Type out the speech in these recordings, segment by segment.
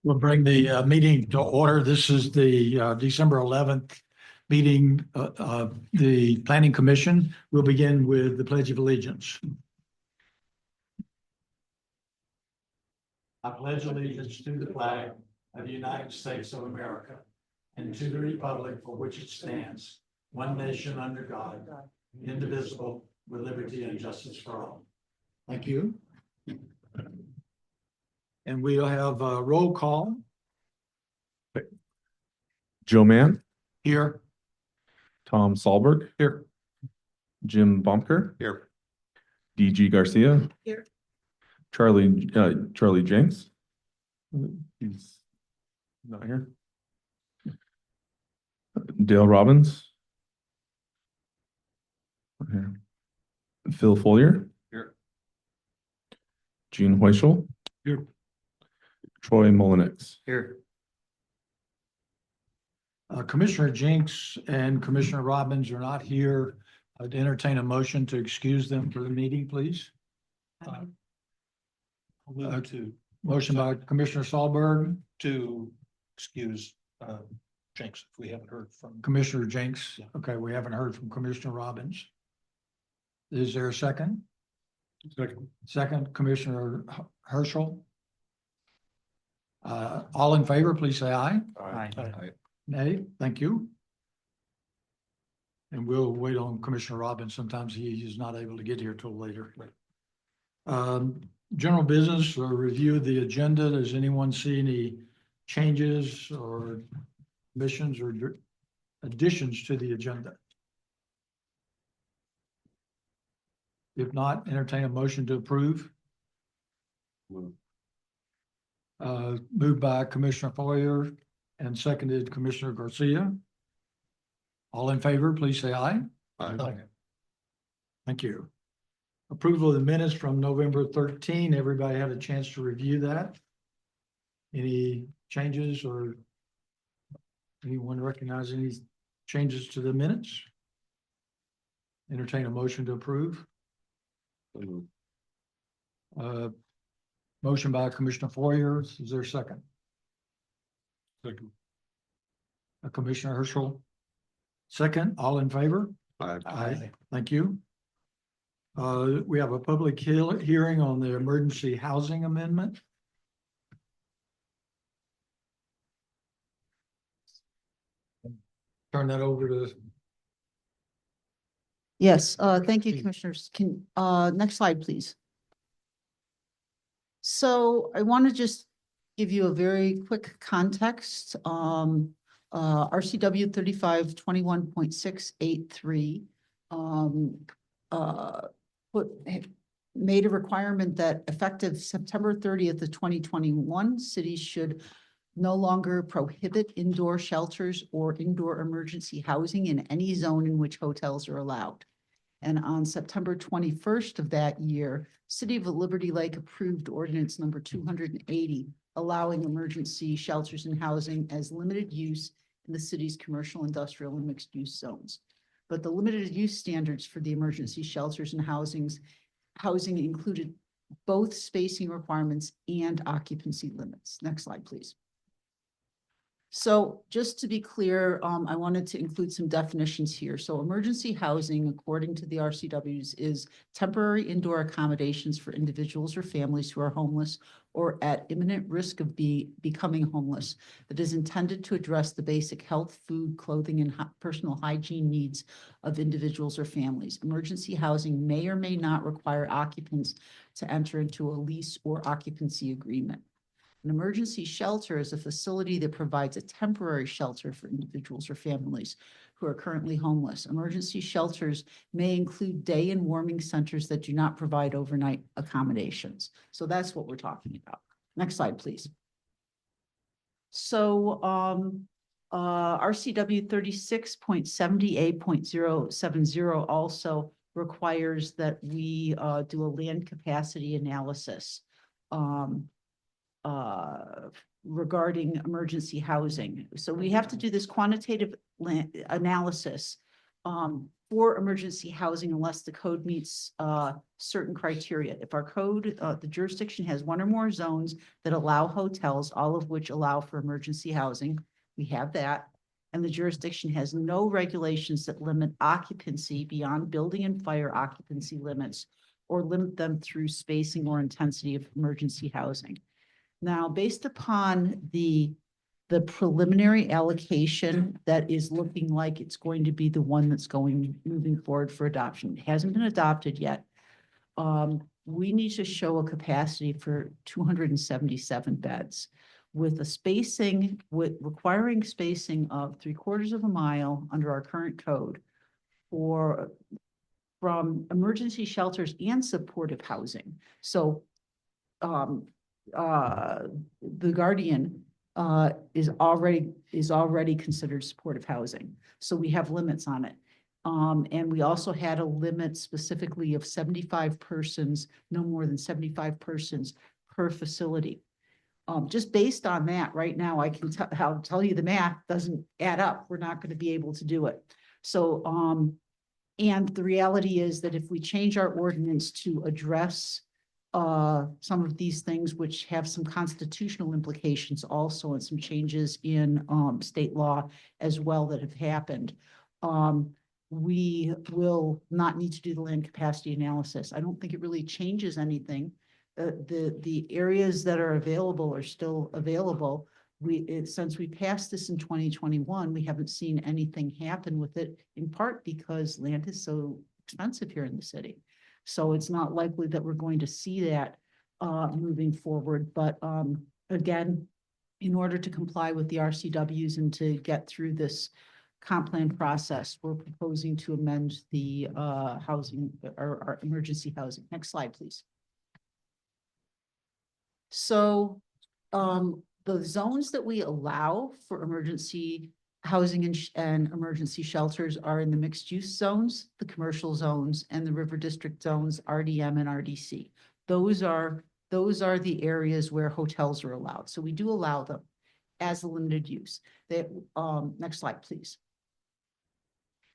We'll bring the meeting to order. This is the December 11th meeting of the Planning Commission. We'll begin with the Pledge of Allegiance. I pledge allegiance to the flag of the United States of America and to the republic for which it stands, one nation under God, indivisible, with liberty and justice for all. Thank you. And we'll have a roll call Joe Mann, here. Tom Sahlberg. Here. Jim Bumpker. Here. DG Garcia. Here. Charlie Jenks. He's not here. Dale Robbins. Here. Phil Follier. Here. Gene Hoyschel. Here. Troy Mullenix. Here. Commissioner Jenks and Commissioner Robbins are not here. I'd entertain a motion to excuse them for the meeting, please. Motion by Commissioner Sahlberg, to excuse Jenks if we haven't heard from. Commissioner Jenks. Okay, we haven't heard from Commissioner Robbins. Is there a second? Second, Commissioner Herschel. All in favor, please say aye. Aye. Nay, thank you. And we'll wait on Commissioner Robbins. Sometimes he is not able to get here till later. General business or review of the agenda. Does anyone see any changes or omissions or additions to the agenda? If not, entertain a motion to approve. Moved by Commissioner Follier and seconded Commissioner Garcia. All in favor, please say aye. Aye. Thank you. Approval of the minutes from November 13. Everybody had a chance to review that. Any changes or anyone recognize any changes to the minutes? Entertain a motion to approve. Motion by Commissioner Follier. Is there a second? Second. Commissioner Herschel. Second, all in favor? Aye. Thank you. We have a public hearing on the emergency housing amendment. Turn that over to. Yes, thank you, Commissioners. Next slide, please. So I want to just give you a very quick context. RCW 3521.683 made a requirement that effective September 30th of 2021, cities should no longer prohibit indoor shelters or indoor emergency housing in any zone in which hotels are allowed. And on September 21st of that year, City of Liberty Lake approved ordinance number 280, allowing emergency shelters and housing as limited use in the city's commercial, industrial, and mixed use zones. But the limited use standards for the emergency shelters and housing included both spacing requirements and occupancy limits. Next slide, please. So just to be clear, I wanted to include some definitions here. So emergency housing, according to the RCWs, is temporary indoor accommodations for individuals or families who are homeless or at imminent risk of becoming homeless that is intended to address the basic health, food, clothing, and personal hygiene needs of individuals or families. Emergency housing may or may not require occupants to enter into a lease or occupancy agreement. An emergency shelter is a facility that provides a temporary shelter for individuals or families who are currently homeless. Emergency shelters may include day and warming centers that do not provide overnight accommodations. So that's what we're talking about. Next slide, please. So RCW 36.78.070 also requires that we do a land capacity analysis regarding emergency housing. So we have to do this quantitative analysis for emergency housing unless the code meets certain criteria. If our code, the jurisdiction has one or more zones that allow hotels, all of which allow for emergency housing, we have that. And the jurisdiction has no regulations that limit occupancy beyond building and fire occupancy limits or limit them through spacing or intensity of emergency housing. Now, based upon the preliminary allocation that is looking like it's going to be the one that's moving forward for adoption. It hasn't been adopted yet. We need to show a capacity for 277 beds with a spacing, requiring spacing of 3/4 of a mile under our current code from emergency shelters and supportive housing. So the Guardian is already considered supportive housing. So we have limits on it. And we also had a limit specifically of 75 persons, no more than 75 persons per facility. Just based on that, right now, I'll tell you the math doesn't add up. We're not going to be able to do it. So, and the reality is that if we change our ordinance to address some of these things which have some constitutional implications also, and some changes in state law as well that have happened, we will not need to do the land capacity analysis. I don't think it really changes anything. The areas that are available are still available. Since we passed this in 2021, we haven't seen anything happen with it, in part because land is so expensive here in the city. So it's not likely that we're going to see that moving forward. But again, in order to comply with the RCWs and to get through this comp plan process, we're proposing to amend the housing or our emergency housing. Next slide, please. So the zones that we allow for emergency housing and emergency shelters are in the mixed use zones, the commercial zones, and the river district zones, RDM and RDC. Those are the areas where hotels are allowed. So we do allow them as a limited use. Next slide, please.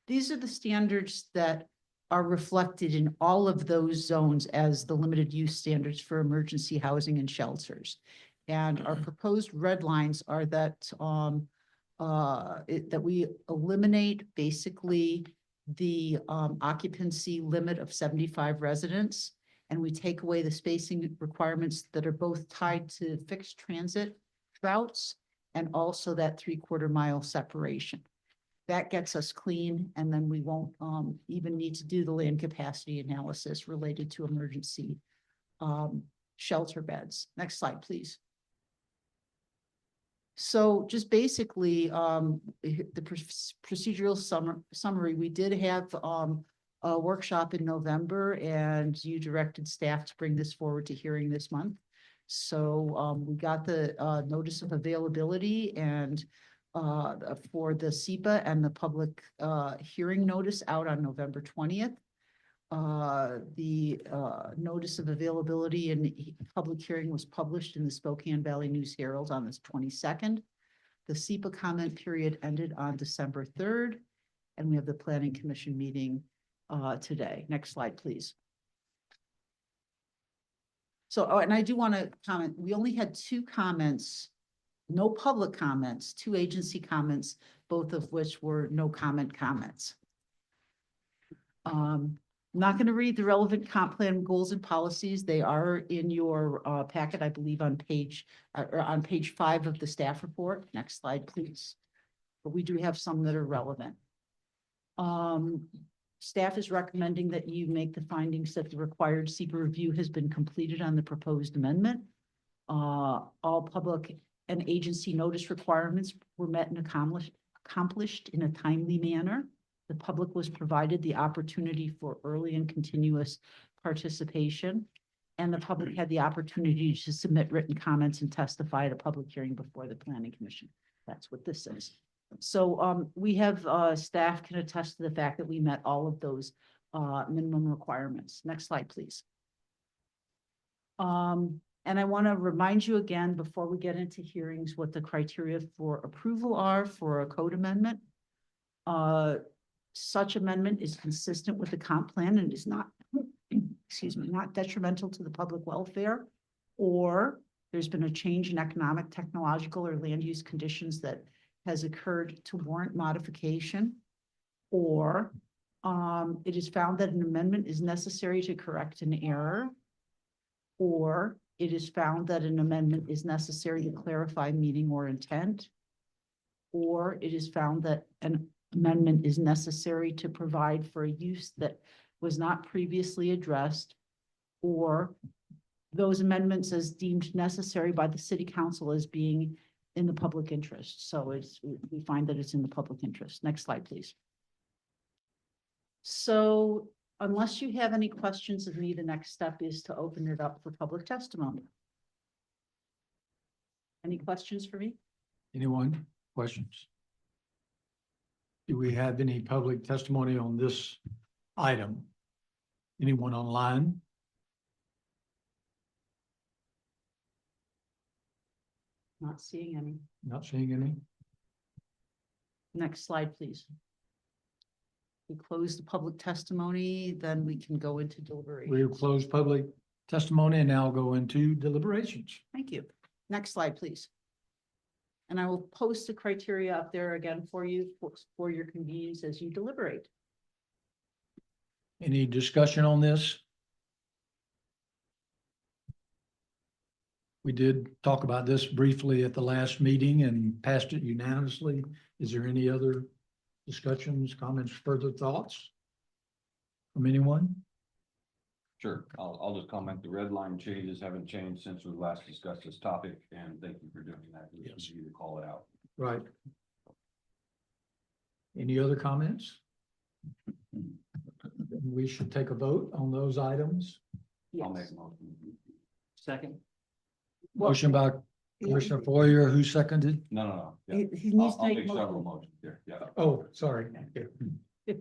These are the standards that are reflected in all of those zones as the limited use standards for emergency housing and shelters. And our proposed red lines are that that we eliminate basically the occupancy limit of 75 residents, and we take away the spacing requirements that are both tied to fixed transit routes and also that 3/4 mile separation. That gets us clean, and then we won't even need to do the land capacity analysis related to emergency shelter beds. Next slide, please. So just basically, the procedural summary, we did have a workshop in November, and you directed staff to bring this forward to hearing this month. So we got the notice of availability and for the SEPA and the public hearing notice out on November 20th. The notice of availability and public hearing was published in the Spokane Valley News Herald on the 22nd. The SEPA comment period ended on December 3rd, and we have the Planning Commission meeting today. Next slide, please. So, and I do want to comment, we only had 2 comments, no public comments, 2 agency comments, both of which were no comment comments. I'm not going to read the relevant comp plan goals and policies. They are in your packet, I believe, on page 5 of the staff report. Next slide, please. But we do have some that are relevant. Staff is recommending that you make the findings that the required SEPA review has been completed on the proposed amendment. All public and agency notice requirements were met and accomplished in a timely manner. The public was provided the opportunity for early and continuous participation, and the public had the opportunity to submit written comments and testify at a public hearing before the Planning Commission. That's what this is. So we have staff can attest to the fact that we met all of those minimum requirements. Next slide, please. And I want to remind you again, before we get into hearings, what the criteria for approval are for a code amendment. such amendment is consistent with the comp plan and is not, excuse me, not detrimental to the public welfare, or there's been a change in economic, technological, or land use conditions that has occurred to warrant modification, or it is found that an amendment is necessary to correct an error, or it is found that an amendment is necessary to clarify meaning or intent, or it is found that an amendment is necessary to provide for a use that was not previously addressed, or those amendments as deemed necessary by the city council as being in the public interest. So we find that it's in the public interest. Next slide, please. So unless you have any questions of me, the next step is to open it up for public testimony. Any questions for me? Anyone? Questions? Do we have any public testimony on this item? Anyone online? Not seeing any. Not seeing any? Next slide, please. We close the public testimony, then we can go into deliberations. We'll close public testimony and now go into deliberations. Thank you. Next slide, please. And I will post the criteria up there again for you for your convenience as you deliberate. Any discussion on this? We did talk about this briefly at the last meeting and passed it unanimously. Is there any other discussions, comments, further thoughts from anyone? Sure, I'll just comment, the red line changes haven't changed since we last discussed this topic, and thank you for doing that. It was easy to call it out. Right. Any other comments? We should take a vote on those items. I'll Yes. make a motion. Second. Well, Motion by Commissioner Foyer, who seconded? No. Yeah. He needs to I'll make make several motion. motions here, yeah. Oh, sorry.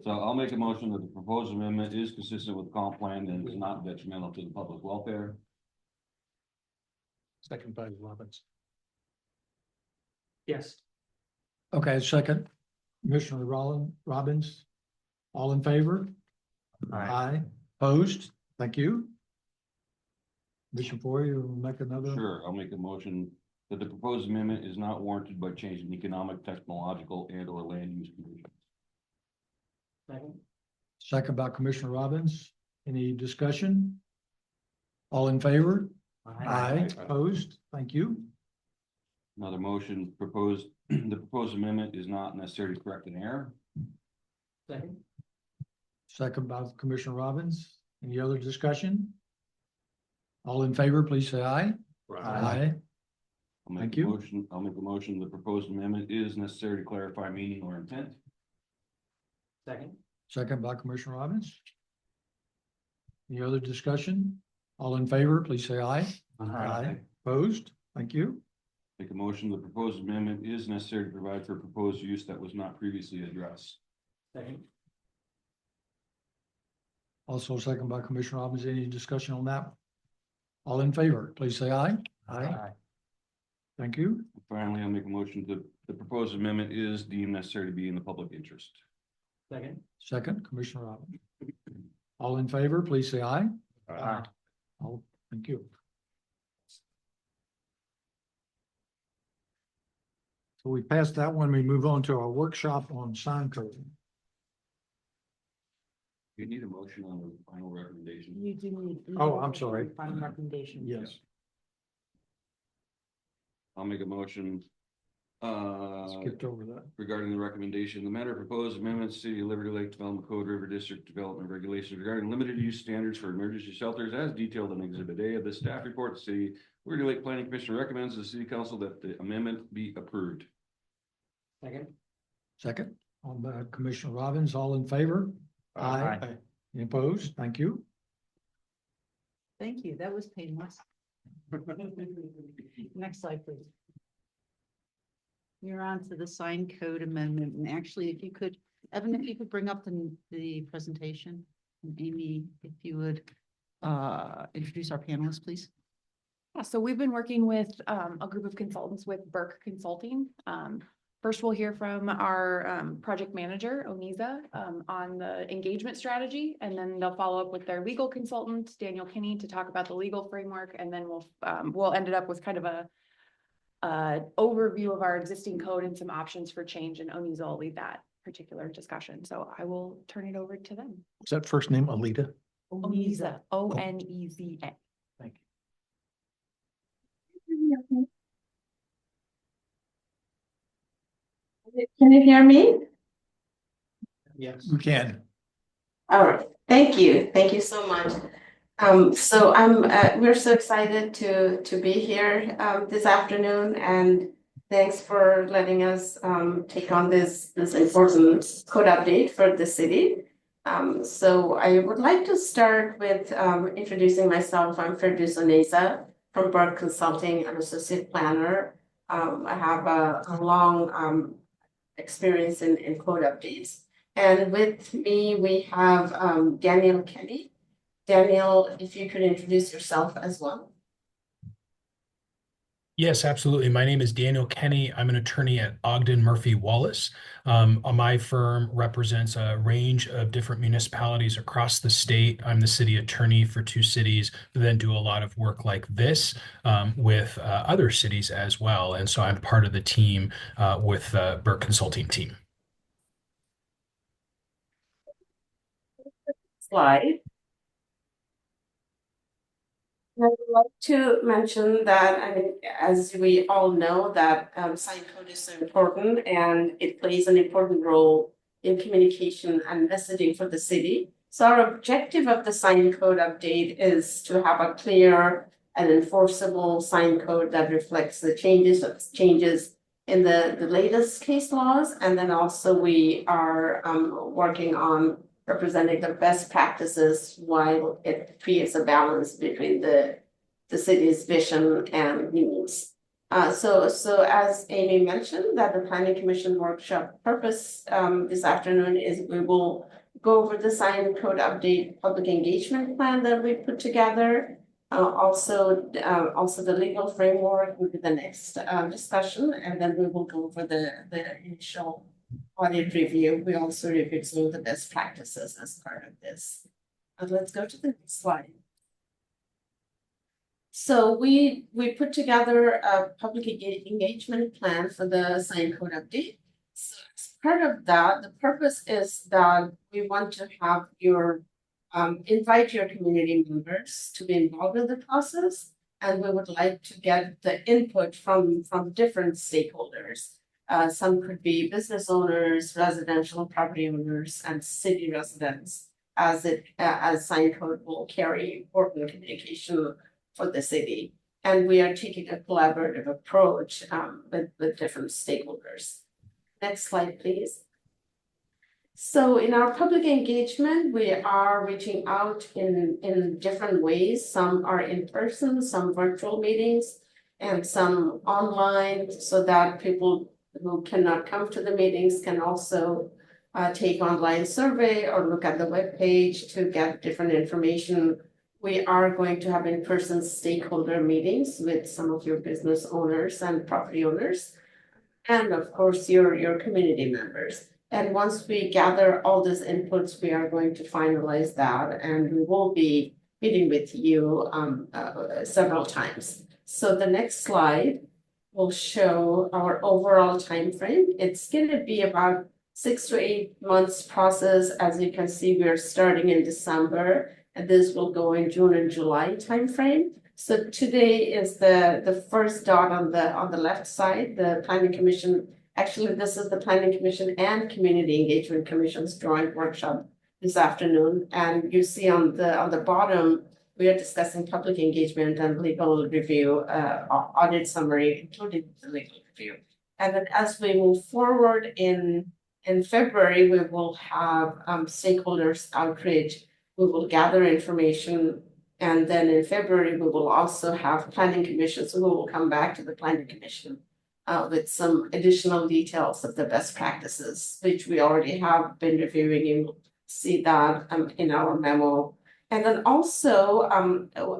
So I'll make a motion that the proposed amendment is consistent with the comp plan and is not detrimental to the public welfare. Second by Robbins. Yes. Okay, second. Commissioner Robbins, all in favor? Aye. Opposed? Thank you. Commissioner Foyer, you'll make another? Sure, I'll make a motion that the proposed amendment is not warranted by changing economic, technological, and or land use conditions. Second. Second by Commissioner Robbins. Any discussion? All in favor? Aye. Opposed? Thank you. Another motion proposed, the proposed amendment is not necessary to correct an error. Second. Second by Commissioner Robbins. Any other discussion? All in favor, please say aye. Aye. I'll make Thank a you. motion, I'll make a motion, the proposed amendment is necessary to clarify meaning or intent. Second. Second by Commissioner Robbins. Any other discussion? All in favor, please say aye. Opposed? Thank you. Make a motion, the proposed amendment is necessary to provide for proposed use that was not previously addressed. Second. Also second by Commissioner Robbins. Any discussion on that? All in favor, please say aye. Thank you. Finally, I'll make a motion that the proposed amendment is deemed necessary to be in the public interest. Second. Second, Commissioner Robbins. All in favor, please say aye. All, thank you. So we passed that one. We move on to our workshop on sign code. You need a motion on the final recommendation. You do need. Oh, I'm sorry. Final recommendation. Yes. I'll make a motion. Skipped over that. Regarding the recommendation, the matter of proposed amendments, City of Liberty Lake Development Code, River District Development Regulations regarding limited use standards for emergency shelters as detailed in Exhibit A of the staff report. The City Liberty Lake Planning Commission recommends to the City Council that the amendment be approved. Second. Second, on by Commissioner Robbins, all in favor? Aye. Any opposed? Thank you. Thank you. That was painless. Next slide, please. You're on to the sign code amendment, and actually, if you could, Evan, if you could bring up the presentation, and Amy, if you would introduce our panelists, please. Yeah, so we've been working with a group of consultants with Burke Consulting. First, we'll hear from our project manager, Oniza, on the engagement strategy, and then they'll follow up with their legal consultant, Daniel Kinney, to talk about the legal framework, and then we'll end it up with kind of a overview of our existing code and some options for change, and Oniza will lead that particular discussion. So I will turn it over to them. Was that first name Alita? Oniza, Oneza. Thank you. Can you hear me? Yes. We can. All right, thank you. Thank you so much. So we're so excited to be here this afternoon, and thanks for letting us take on this important code update for the city. So I would like to start with introducing myself. I'm Firdaus Oneza from Burke Consulting, an associate planner. I have a long experience in code updates. And with me, we have Daniel Kinney. Daniel, if you could introduce yourself as well. Yes, absolutely. My name is Daniel Kinney. I'm an attorney at Ogden Murphy Wallace. My firm represents a range of different municipalities across the state. I'm the city attorney for 2 cities, but then do a lot of work like this with other cities as well. And so I'm part of the team with the Burke Consulting team. Slide. I would like to mention that, I mean, as we all know, that sign code is so important, and it plays an important role in communication and messaging for the city. So our objective of the sign code update is to have a clear and enforceable sign code that reflects the changes in the latest case laws. And then also we are working on representing the best practices while it creates a balance between the city's vision and needs. So as Amy mentioned, that the Planning Commission workshop purpose this afternoon is we will go over the sign code update public engagement plan that we put together. Also the legal framework will be the next discussion, and then we will go over the initial audit review. We also reviewed some of the best practices as part of this. Let's go to the next slide. So we put together a public engagement plan for the sign code update. So as part of that, the purpose is that we want to have your invite your community members to be involved in the process, and we would like to get the input from different stakeholders. Some could be business owners, residential property owners, and city residents, as sign code will carry important communication for the city. And we are taking a collaborative approach with different stakeholders. Next slide, please. So in our public engagement, we are reaching out in different ways. Some are in person, some virtual meetings, and some online, so that people who cannot come to the meetings can also take online survey or look at the webpage to get different information. We are going to have in-person stakeholder meetings with some of your business owners and property owners, and of course your community members. And once we gather all these inputs, we are going to finalize that, and we will be meeting with you several times. So the next slide will show our overall time frame. It's going to be about 6 to 8 months process. As you can see, we're starting in December, and this will go in June and July timeframe. So today is the first dot on the left side, the Planning Commission. Actually, this is the Planning Commission and Community Engagement Commission's joint workshop this afternoon. And you see on the bottom, we are discussing public engagement and legal review, audit summary, including the legal review. And then as we move forward in February, we will have stakeholders outreach. We will gather information. And then in February, we will also have planning commissions who will come back to the Planning Commission with some additional details of the best practices, which we already have been reviewing. You will see that in our memo. And then also,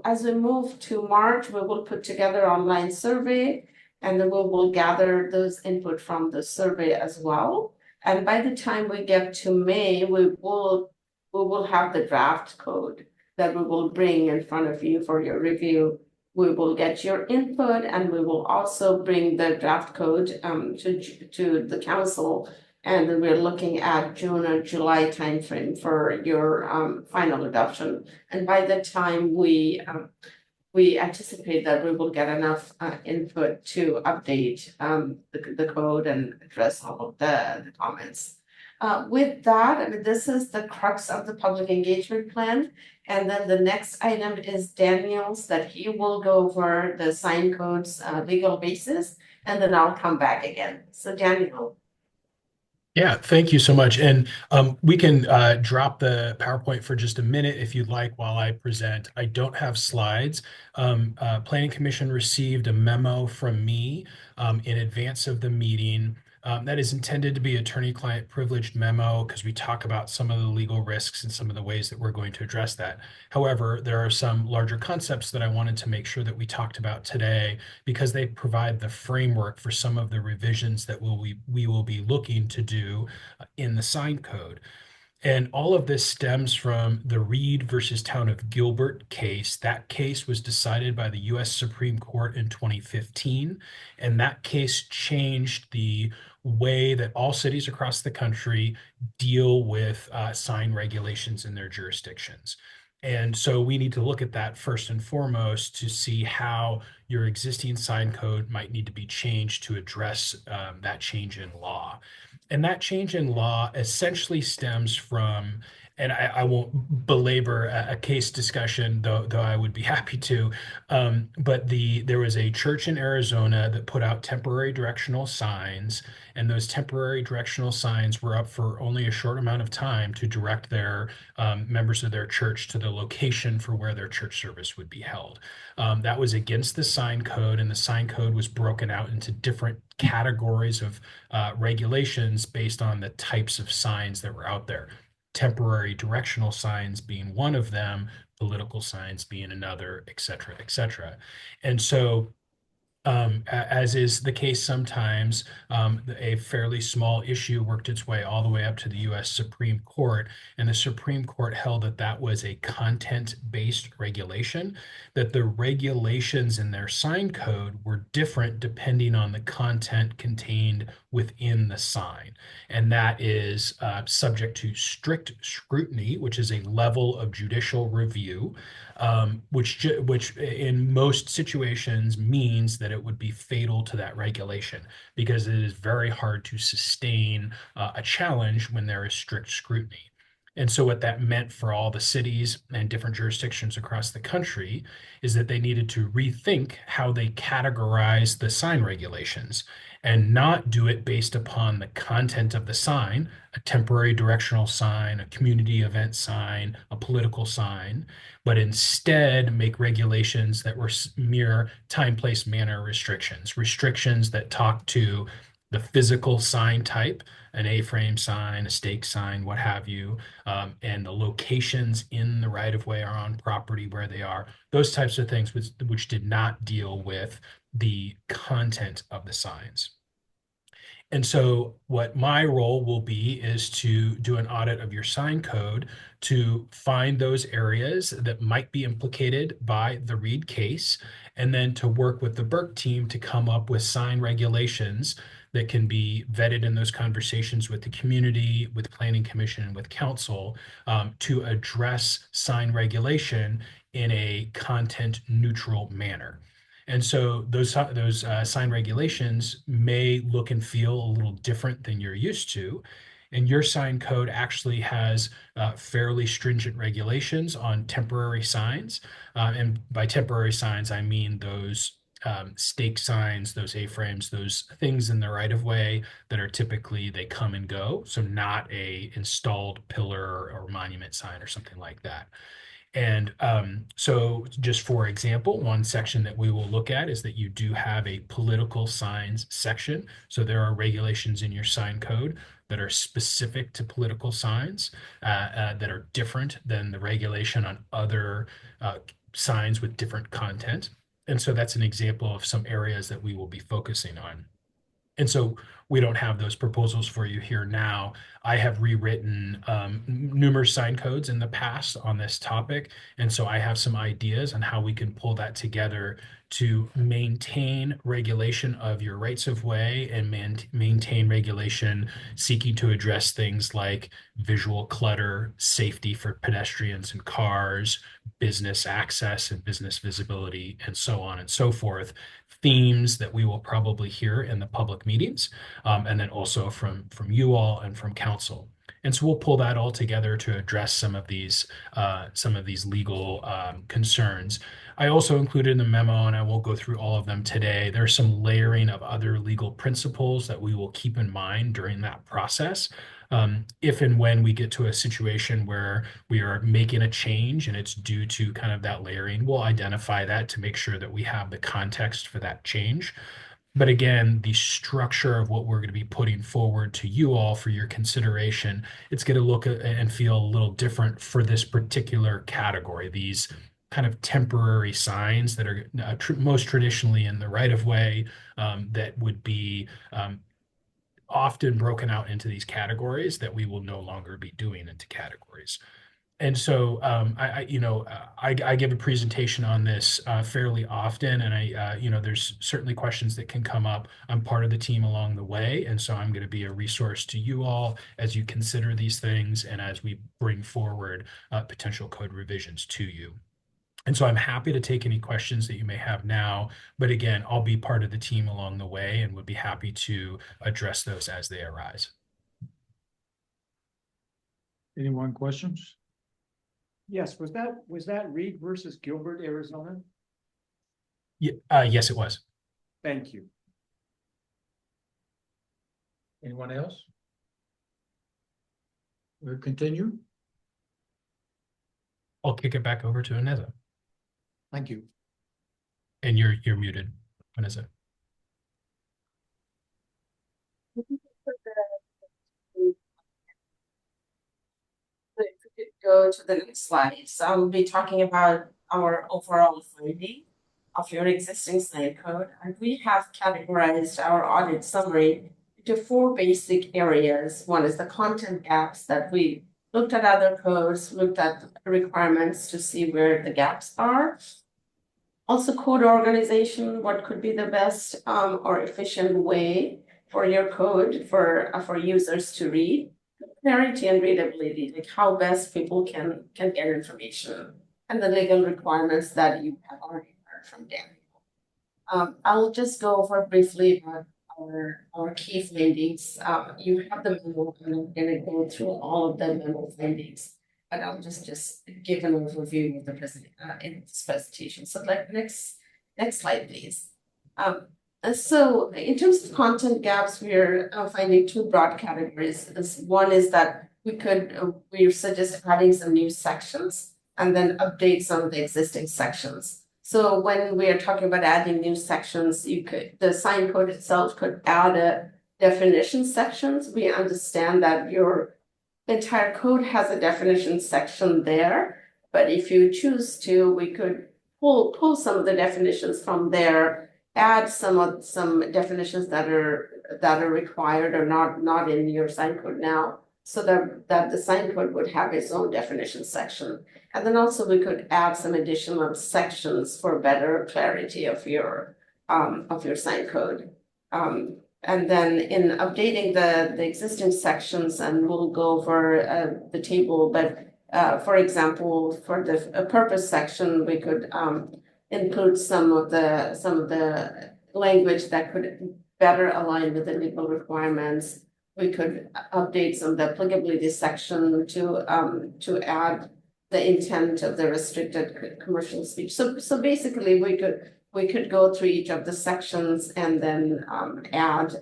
as we move to March, we will put together online survey, And then we will gather those input from the survey as well. And by the time we get to May, we will have the draft code that we will bring in front of you for your review. We will get your input and we will also bring the draft code to the council. And then we're looking at June or July timeframe for your final adoption. And by the time we anticipate that we will get enough input to update the code and address all of the comments. With that, I mean, this is the crux of the public engagement plan. And then the next item is Daniel's, that he will go over the sign codes legal basis, and then I'll come back again. So Daniel. Yeah, thank you so much. And we can drop the PowerPoint for just a minute if you'd like while I present. I don't have slides. Planning Commission received a memo from me in advance of the meeting that is intended to be attorney-client privileged memo because we talk about some of the legal risks and some of the ways that we're going to address that. However, there are some larger concepts that I wanted to make sure that we talked about today because they provide the framework for some of the revisions that we will be looking to do in the sign code. And all of this stems from the Reed versus Town of Gilbert case. That case was decided by the U.S. Supreme Court in 2015, and that case changed the way that all cities across the country deal with sign regulations in their jurisdictions. And so we need to look at that first and foremost to see how your existing sign code might need to be changed to address that change in law. And that change in law essentially stems from, and I won't belabor a case discussion, though I would be happy to, but there was a church in Arizona that put out temporary directional signs, and those temporary directional signs were up for only a short amount of time to direct their members of their church to the location for where their church service would be held. That was against the sign code, and the sign code was broken out into different categories of regulations based on the types of signs that were out there. Temporary directional signs being one of them, political signs being another, et cetera, et cetera. And so as is the case sometimes, a fairly small issue worked its way all the way up to the U.S. Supreme Court, and the Supreme Court held that that was a content-based regulation, that the regulations in their sign code were different depending on the content contained within the sign. And that is subject to strict scrutiny, which is a level of judicial review, which in most situations means that it would be fatal to that regulation because it is very hard to sustain a challenge when there is strict scrutiny. And so what that meant for all the cities and different jurisdictions across the country is that they needed to rethink how they categorize the sign regulations and not do it based upon the content of the sign, a temporary directional sign, a community event sign, a political sign, but instead make regulations that were mere time, place, manner restrictions that talk to the physical sign type, an A-frame sign, a stake sign, what have you, and the locations in the right-of-way or on property where they are, those types of things which did not deal with the content of the signs. And so what my role will be is to do an audit of your sign code to find those areas that might be implicated by the Reed case, and then to work with the Burke team to come up with sign regulations that can be vetted in those conversations with the community, with Planning Commission, and with council to address sign regulation in a content neutral manner. And so those sign regulations may look and feel a little different than you're used to. And your sign code actually has fairly stringent regulations on temporary signs. And by temporary signs, I mean those stake signs, those A-frames, those things in the right of way that are typically, they come and go. So not a installed pillar or monument sign or something like that. And so just for example, one section that we will look at is that you do have a political signs section. So there are regulations in your sign code that are specific to political signs that are different than the regulation on other signs with different content. And so that's an example of some areas that we will be focusing on. And so we don't have those proposals for you here now. I have rewritten numerous sign codes in the past on this topic. And so I have some ideas on how we can pull that together to maintain regulation of your rights of way and maintain regulation seeking to address things like visual clutter, safety for pedestrians and cars, business access and business visibility, and so on and so forth. Themes that we will probably hear in the public meetings, and then also from you all and from council. And so we'll pull that all together to address some of these legal concerns. I also included in the memo, and I won't go through all of them today, there's some layering of other legal principles that we will keep in mind during that process. If and when we get to a situation where we are making a change and it's due to kind of that layering, we'll identify that to make sure that we have the context for that change. But again, the structure of what we're going to be putting forward to you all for your consideration, it's going to look and feel a little different for this particular category. These kind of temporary signs that are most traditionally in the right of way, that would be often broken out into these categories that we will no longer be doing into categories. And so I give a presentation on this fairly often, and there's certainly questions that can come up. I'm part of the team along the way, and so I'm going to be a resource to you all as you consider these things and as we bring forward potential code revisions to you. And so I'm happy to take any questions that you may have now, but again, I'll be part of the team along the way and would be happy to address those as they arise. Anyone questions? Yes, was that Reed versus Gilbert, Arizona? Yeah, yes, it was. Thank you. Anyone else? We'll continue. I'll kick it back over to Ineza. Thank you. And you're muted, Ineza. Go to the next slide. So I will be talking about our overall finding of your existing sign code. And we have categorized our audit summary into 4 basic areas. One is the content gaps that we looked at other codes, looked at requirements to see where the gaps are. Also code organization, what could be the best or efficient way for your code for users to read. Clarity and readability, like how best people can get information, and the legal requirements that you have already heard from Daniel. I'll just go over briefly about our key findings. You have the memo, and I'm gonna go through all of the memo findings, but I'll just give an overview of the in this presentation. So like next slide, please. So in terms of content gaps, we're finding 2 broad categories. One is that we suggest adding some new sections and then update some of the existing sections. So when we are talking about adding new sections, the sign code itself could add a definition sections. We understand that your entire code has a definition section there, but if you choose to, we could pull some of the definitions from there, add some definitions that are required or not in your sign code now, so that the sign code would have its own definition section. And then also we could add some additional sections for better clarity of your sign code. And then in updating the existing sections, and we'll go over the table, but for example, for the purpose section, we could include some of the language that could better align with the legal requirements. We could update some of the applicability section to add the intent of the restricted commercial speech. So basically, we could go through each of the sections and then add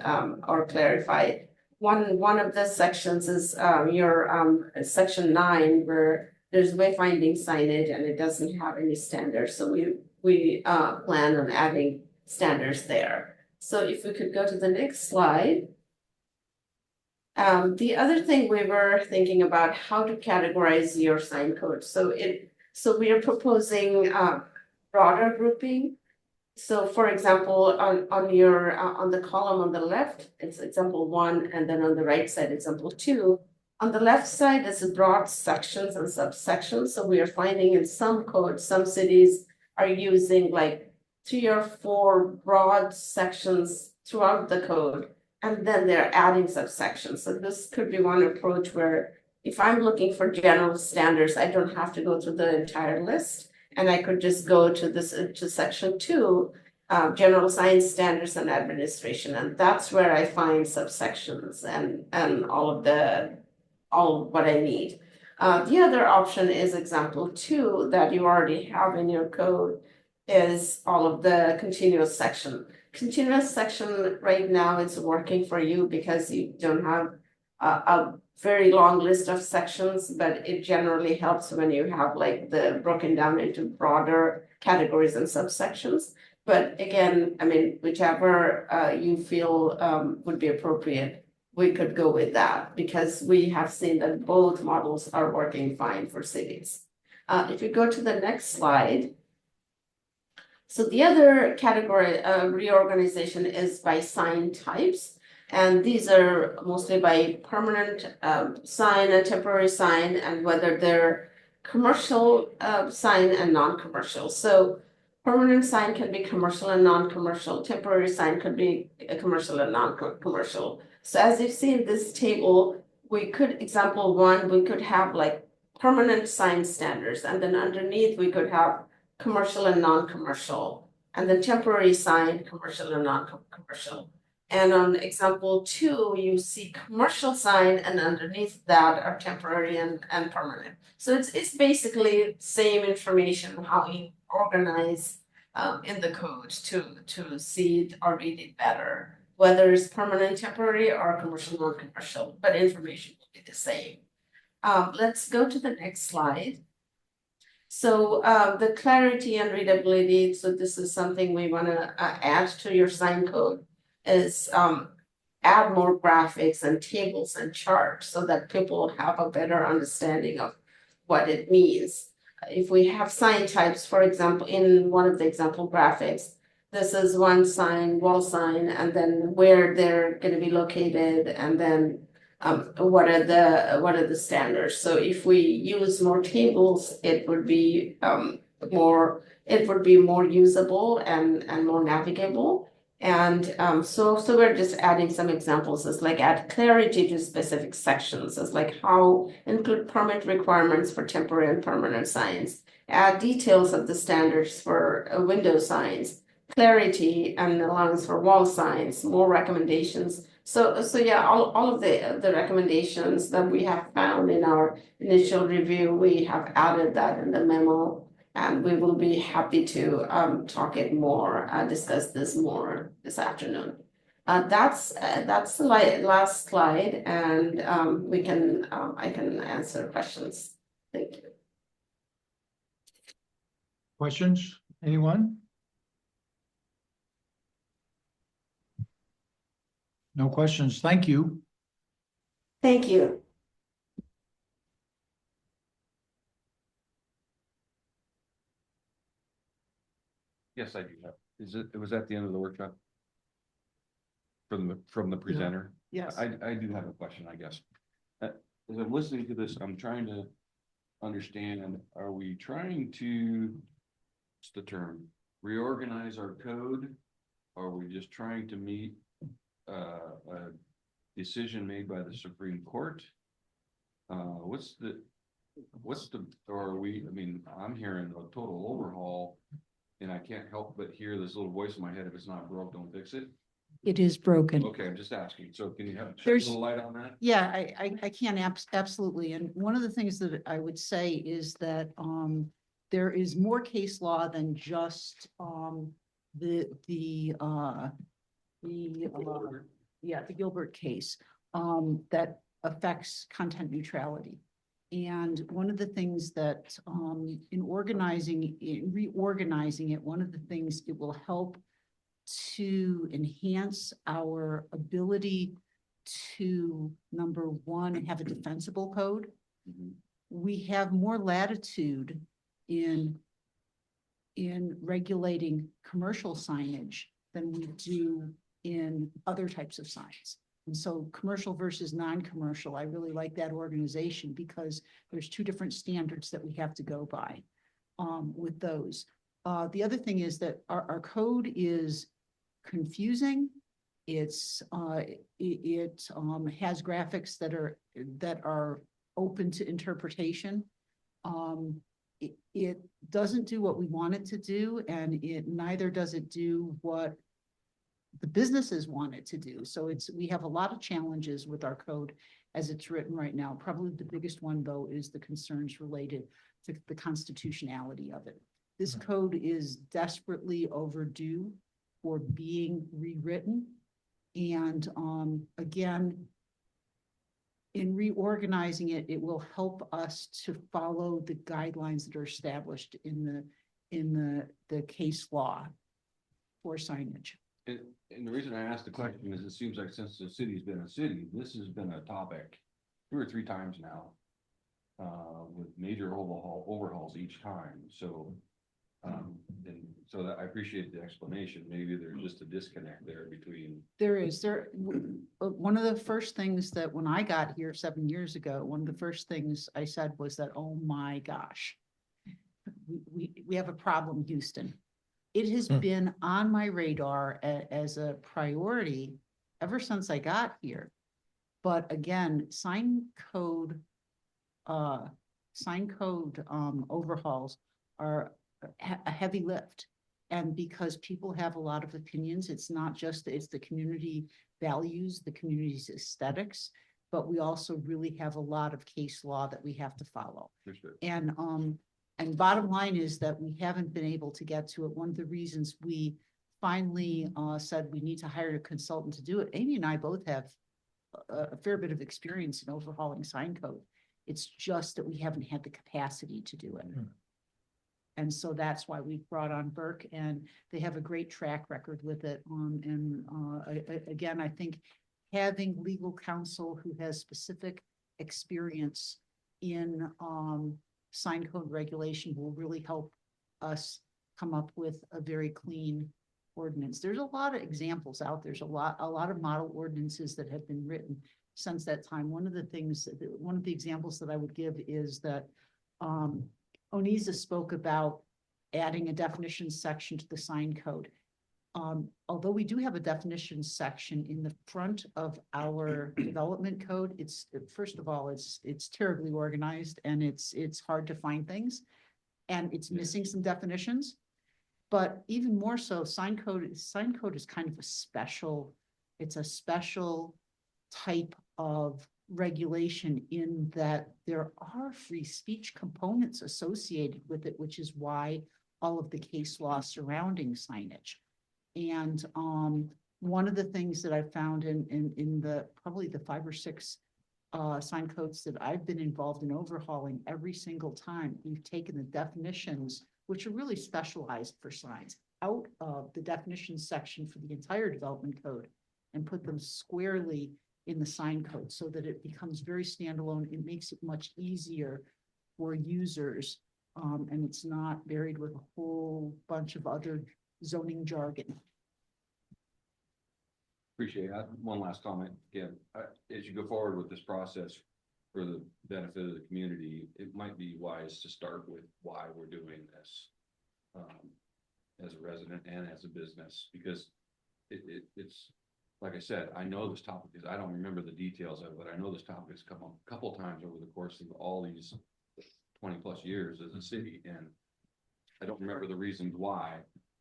or clarify. One of the sections is your section 9, where there's wayfinding signage and it doesn't have any standards. So we plan on adding standards there. So if we could go to the next slide. The other thing we were thinking about how to categorize your sign code. So we are proposing broader grouping. So for example, on your, on the column on the left, it's example 1, and then on the right side, example 2. On the left side is broad sections and subsections, so we are finding in some codes, some cities are using like 3 or 4 broad sections throughout the code, and then they're adding subsections. So this could be one approach where if I'm looking for general standards, I don't have to go through the entire list. And I could just go to this, to section 2, general science standards and administration, and that's where I find subsections and all what I need. The other option is example 2 that you already have in your code is all of the continuous section. Continuous section right now it's working for you because you don't have a very long list of sections, but it generally helps when you have like the broken down into broader categories and subsections. But again, I mean, whichever you feel would be appropriate, we could go with that because we have seen that both models are working fine for cities. If you go to the next slide. So the other category of reorganization is by sign types. And these are mostly by permanent sign and temporary sign, and whether they're commercial sign and non-commercial. So permanent sign can be commercial and non-commercial. Temporary sign could be commercial and non-commercial. So as you see in this table, we could, example 1, we could have like permanent sign standards, and then underneath we could have commercial and non-commercial, and then temporary sign, commercial and non-commercial. And on example 2, you see commercial sign, and underneath that are temporary and permanent. So it's basically same information, how you organize in the code to see it or read it better, whether it's permanent, temporary, or commercial, non-commercial, but information will be the same. Let's go to the next slide. So the clarity and readability, so this is something we want to add to your sign code, is add more graphics and tables and charts so that people have a better understanding of what it means. If we have sign types, for example, in one of the example graphics, this is one sign, wall sign, and then where they're going to be located, and then what are the standards. So if we use more tables, it would be more usable and more navigable. And so we're just adding some examples as like add clarity to specific sections, as like how include permit requirements for temporary and permanent signs, add details of the standards for window signs, clarity and allowance for wall signs, more recommendations. So yeah, all of the recommendations that we have found in our initial review, we have added that in the memo. And we will be happy to talk it more, discuss this more this afternoon. That's the last slide, and I can answer questions. Thank you. Questions, anyone? No questions, thank you. Thank you. Yes, I do have. Was that the end of the workshop? From the presenter? Yes. I do have a question, I guess. As I'm listening to this, I'm trying to understand, are we trying to, what's the term, reorganize our code? Or are we just trying to meet a decision made by the Supreme Court? Or are we, I mean, I'm hearing a total overhaul, and I can't help but hear this little voice in my head, if it's not broke, don't fix it. It is broken. Okay, I'm just asking. So can you have a There's- little light on that? Yeah, I can absolutely. And one of the things that I would say is that there is more case law than just the Gilbert case that affects content neutrality. And one of the things that in reorganizing it, one of the things it will help to enhance our ability to, number one, have a defensible code. Mhm. We have more latitude in in regulating commercial signage than we do in other types of signs. And so commercial versus non-commercial, I really like that organization because there's two different standards that we have to go by with those. The other thing is that our code is confusing. It's it has graphics that are open to interpretation. It doesn't do what we want it to do, and it neither does it do what the businesses want it to do. So we have a lot of challenges with our code as it's written right now. Probably the biggest one, though, is the concerns related to the constitutionality of it. This code is desperately overdue for being rewritten. And again, in reorganizing it, it will help us to follow the guidelines that are established in the case law for signage. And the reason I asked the question is it seems like since the city's been a city, this has been a topic 2 or 3 times now. With major overhauls each time, so. And so that I appreciate the explanation. Maybe there's just a disconnect there between. One of the first things that when I got here 7 years ago, one of the first things I said was that, oh my gosh, we have a problem, Houston. It has been on my radar as a priority ever since I got here. But again, sign code overhauls are a heavy lift. And because people have a lot of opinions, it's not just, it's the community values, the community's aesthetics, but we also really have a lot of case law that we have to follow. Sure. And bottom line is that we haven't been able to get to it. One of the reasons we finally said we need to hire a consultant to do it, Amy and I both have a fair bit of experience in overhauling sign code. It's just that we haven't had the capacity to do it. And so that's why we brought on Burke, and they have a great track record with it. Again, I think having legal counsel who has specific experience in sign code regulation will really help us come up with a very clean ordinance. There's a lot of examples out. There's a lot of model ordinances that have been written since that time. One of the examples that I would give is that Oneza spoke about adding a definitions section to the sign code. Although we do have a definitions section in the front of our development code, first of all, it's terribly organized and it's hard to find things, and it's missing some definitions. But even more so, sign code is kind of a special type of regulation in that there are free speech components associated with it, which is why all of the case law surrounding signage. And one of the things that I found in probably the 5 or 6 sign codes that I've been involved in overhauling, every single time we've taken the definitions, which are really specialized for signs, out of the definitions section for the entire development code and put them squarely in the sign code so that it becomes very standalone. It makes it much easier for users, and it's not buried with a whole bunch of other zoning jargon. Appreciate it. One last comment. Again, as you go forward with this process for the benefit of the community, it might be wise to start with why we're doing this as a resident and as a business, because it's like I said, I know this topic is, I don't remember the details of it, but I know this topic has come up a couple of times over the course of all these 20+ years as a city, and I don't remember the reasons why,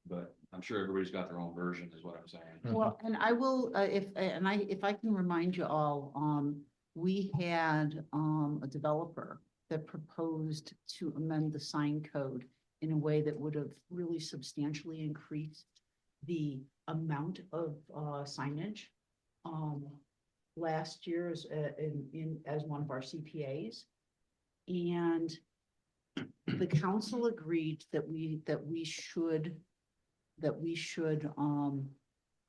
but I'm sure everybody's got their own version is what I'm saying. Well, and I will, if I can remind you all, we had a developer that proposed to amend the sign code in a way that would have really substantially increased the amount of signage last year as one of our CPAs, and the council agreed that we should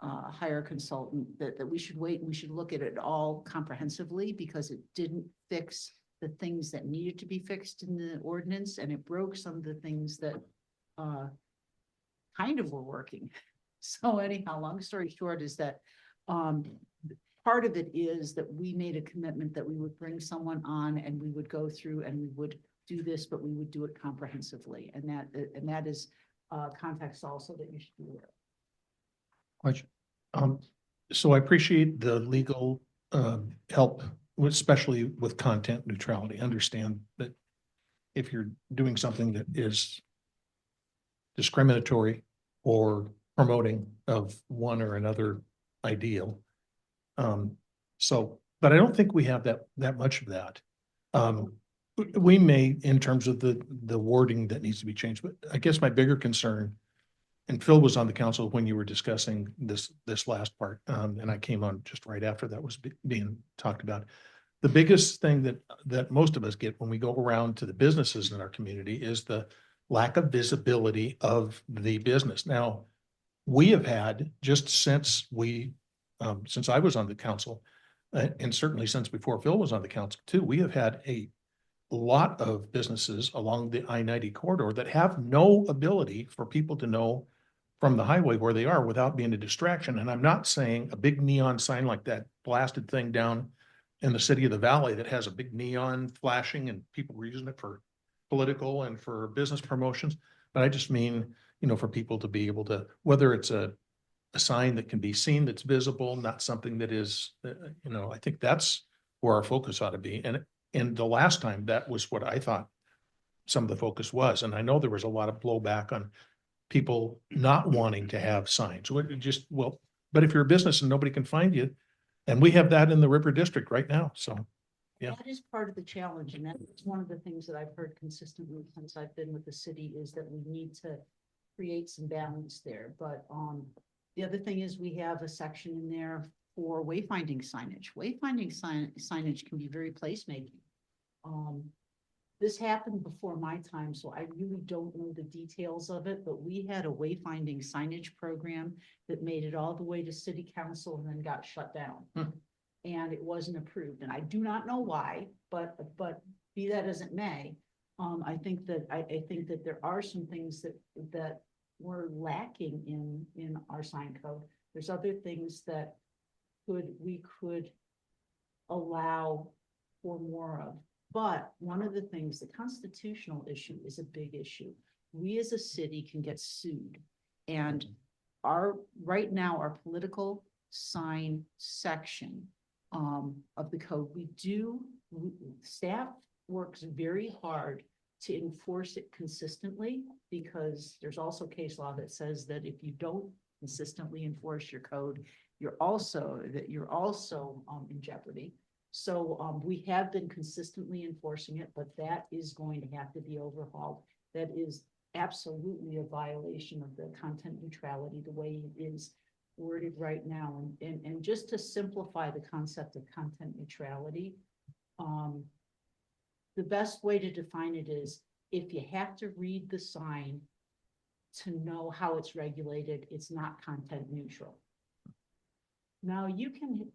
hire a consultant, that we should wait and we should look at it all comprehensively, because it didn't fix the things that needed to be fixed in the ordinance, and it broke some of the things that kind of were working. So anyhow, long story short is that, part of it is that we made a commitment that we would bring someone on and we would go through and we would do this, but we would do it comprehensively. And that is, context also that you should be aware of. Question. So I appreciate the legal help, especially with content neutrality. Understand that if you're doing something that is discriminatory or promoting of one or another ideal. But I don't think we have that much of that. We may, in terms of the wording that needs to be changed, but I guess my bigger concern, and Phil was on the council when you were discussing this last part, and I came on just right after that was being talked about. The biggest thing that most of us get when we go around to the businesses in our community is the lack of visibility of the business. Now, we have had, just since I was on the council, and certainly since before Phil was on the council too, we have had a lot of businesses along the I-90 corridor that have no ability for people to know from the highway where they are without being a distraction. And I'm not saying a big neon sign like that blasted thing down in the city of the Valley that has a big neon flashing and people were using it for political and for business promotions. But I just mean, for people to be able to, whether it's a sign that can be seen, that's visible, not something that is, I think that's where our focus ought to be. And the last time, that was what I thought some of the focus was. And I know there was a lot of blowback on people not wanting to have signs. But if you're a business and nobody can find you, and we have that in the River District right now, so. Yeah. That is part of the challenge, and that's one of the things that I've heard consistently since I've been with the city is that we need to create some balance there. But the other thing is we have a section in there for wayfinding signage. Wayfinding signage can be very placemaking. This happened before my time, so I really don't know the details of it, but we had a wayfinding signage program that made it all the way to city council and then got shut down. And it wasn't approved, and I do not know why, but be that as it may, I think that there are some things that we're lacking in our sign code. There's other things that we could allow for more of. But one of the things, the constitutional issue is a big issue. We as a city can get sued, and right now our political sign section of the code, staff works very hard to enforce it consistently, because there's also case law that says that if you don't consistently enforce your code, you're also in jeopardy. So we have been consistently enforcing it, but that is going to have to be overhauled. That is absolutely a violation of the content neutrality, the way it is worded right now. And just to simplify the concept of content neutrality, the best way to define it is if you have to read the sign to know how it's regulated, it's not content neutral. Now you can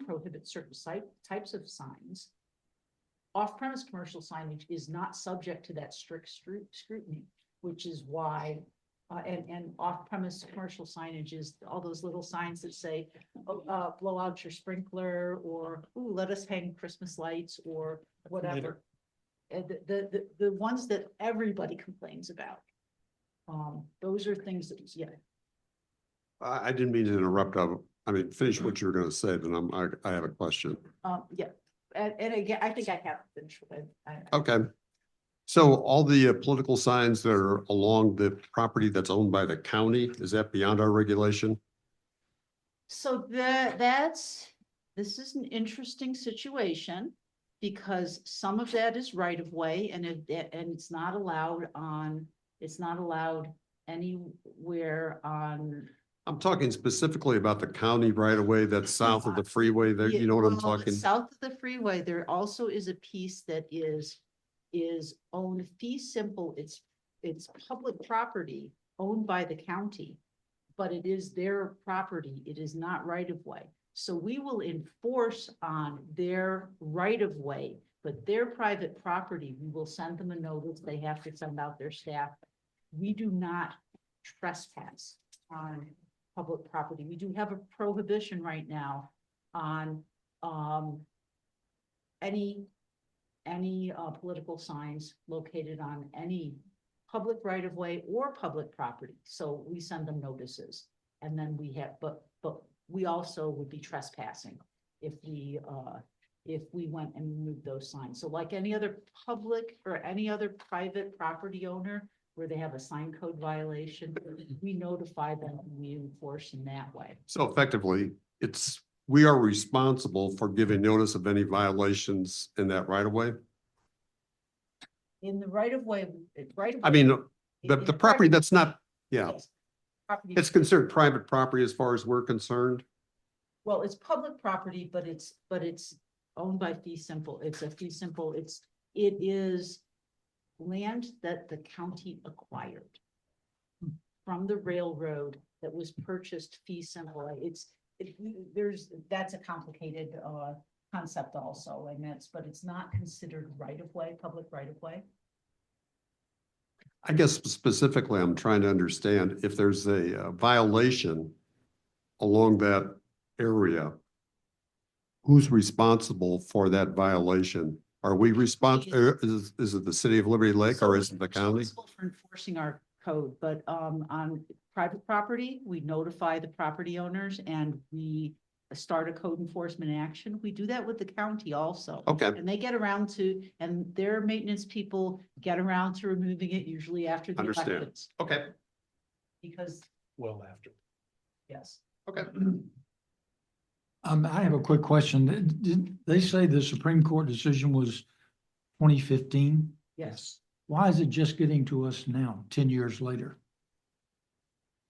prohibit certain types of signs. Off-premise commercial signage is not subject to that strict scrutiny, which is why, and off-premise commercial signage is all those little signs that say, blow out your sprinkler, or, ooh, let us hang Christmas lights, or whatever. The ones that everybody complains about. Those are things that, yeah. I didn't mean to interrupt. Finish what you were going to say, then I have a question. Yeah, and again, I think I have finished. Okay. So all the political signs that are along the property that's owned by the county, is that beyond our regulation? So this is an interesting situation, because some of that is right of way, and it's not allowed anywhere on. I'm talking specifically about the county right away that's south of the freeway there. You know what I'm talking? South of the freeway, there also is a piece that is owned fee simple. It's public property owned by the county, but it is their property. It is not right of way. So we will enforce on their right of way, but their private property, we will send them a notice. They have to send out their staff. We do not trespass on public property. We do have a prohibition right now on, any political signs located on any public right of way or public property. So we send them notices. And then we have, but we also would be trespassing if we went and removed those signs. So like any other public or any other private property owner where they have a sign code violation, we notify them and we enforce in that way. So effectively, we are responsible for giving notice of any violations in that right of way? In the right of way, I mean, in the property that's not, yeah, yes, property- it's considered private property as far as we're concerned. Well, it's public property, but it's owned by fee simple. It's a fee simple. It is land that the county acquired from the railroad that was purchased fee simple. That's a complicated concept also, but it's not considered right of way, public right of way. I guess specifically, I'm trying to understand if there's a violation along that area, who's responsible for that violation? Are we responsible? Is it the city of Liberty Lake or is it the county? Responsible for enforcing our code, but on private property, we notify the property owners and we start a code enforcement action. We do that with the county also. Okay, And they get around to, and their maintenance people get around to removing it usually after the Understand. elections. okay, Because, Well after. yes. okay. I have a quick question. Did they say the Supreme Court decision was 2015? Yes. Why is it just getting to us now, 10 years later?